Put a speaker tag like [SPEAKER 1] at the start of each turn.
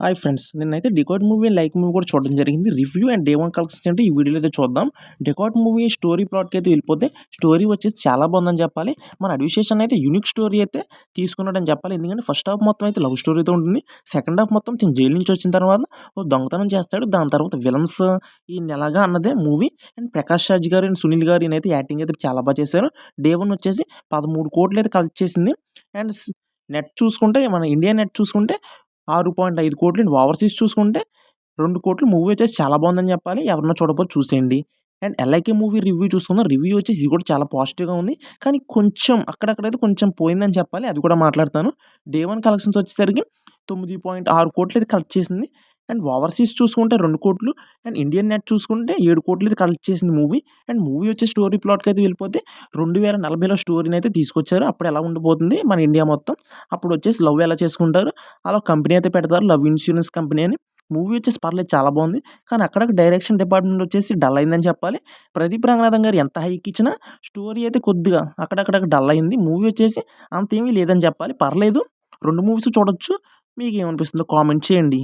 [SPEAKER 1] Hi friends. నిన్నైతే 'డెకార్డ్' movie, 'like' movie కూడా చూడడం జరిగింది. రివ్యూ అండ్ డే 1 కలెక్షన్స్ ఏంటో ఈ వీడియోలో అయితే చూద్దాం. 'డెకార్డ్' మూవీ స్టోరీ ప్లాట్‌కైతే వెళ్ళిపోతే, స్టోరీ వచ్చేసి చాలా బాగుందని చెప్పాలి. మన అడ్విశేషన్ అయితే యూనిక్ స్టోరీ అయితే తీసుకున్నాడని చెప్పాలి. ఎందుకంటే ఫస్ట్ హాఫ్ మొత్తం అయితే లవ్ స్టోరీతో ఉంటుంది. సెకండ్ హాఫ్ మొత్తం తిను జైలు నుంచి వచ్చిన తర్వాత ఓ దొంగతనం చేస్తాడు. దాని తర్వాత విలన్స్ ఈయనెలాగా అన్నదే మూవీ. అండ్ 'ప్రకాష్ రాజ్' గారు అండ్ 'సునీల్' గారు ఈయనైతే యాక్టింగ్ అయితే చాలా బాగా చేశారు. డే 1 వచ్చేసి 13,00,00,000 అయితే కలెక్ట్ చేసింది. అండ్ నెట్ చూసుకుంటే మన ఇండియా నెట్ చూసుకుంటే 6.5,00,00,000 అండి. ఓవర్‌సీస్ చూసుకుంటే 2,00,00,000. మూవీ వచ్చేసి చాలా బాగుందని చెప్పాలి. ఎవరైనా చూడకపోతే చూసేయండి. అండ్ 'ఎల్ఐకే' మూవీ రివ్యూ చూసుకుందాం. రివ్యూ వచ్చేసి ఇది కూడా చాలా పాజిటివ్‌గా ఉంది. కానీ కొంచెం అక్కడక్కడైతే కొంచెం పోయిందని చెప్పాలి. అది కూడా మాట్లాడతాను. డే 1 కలెక్షన్స్ వచ్చేసరికి 9.6,00,00,000 అయితే కలెక్ట్ చేసింది. అండ్ ఓవర్‌సీస్ చూసుకుంటే 2,00,00,000 అండ్ ఇండియన్ నెట్ చూసుకుంటే 7,00,00,000 అయితే కలెక్ట్ చేసింది మూవీ. అండ్ మూవీ వచ్చే స్టోరీ ప్లాట్‌కైతే వెళ్ళిపోతే 2040లో స్టోరీనైతే తీసుకొచ్చారు. అప్పుడు ఎలా ఉండబోతుంది మన ఇండియా మొత్తం. అప్పుడు వచ్చేసి లవ్ ఎలా చేసుకుంటారు. అలా కంపెనీ అయితే పెడతారు. లవ్ ఇన్స్యూరెన్స్ కంపెనీ అని. మూవీ వచ్చేసి పర్లేదు చాలా బాగుంది. కానీ అక్కడక్కడ డైరెక్షన్ డిపార్ట్‌మెంట్ వచ్చేసి డల్ అయిందని చెప్పాలి. ప్రదీప్ రంగనాథన్ గారు ఎంత హైక్ ఇచ్చినా స్టోరీ అయితే కొద్దిగా అక్కడక్కడ డల్ అయింది. మూవీ వచ్చేసి అంతేమీ లేదని చెప్పాలి. పర్లేదు. 2 మూవీస్ చూడొచ్చు. మీకేమనిపిస్తుందో కామెంట్ చేయండి.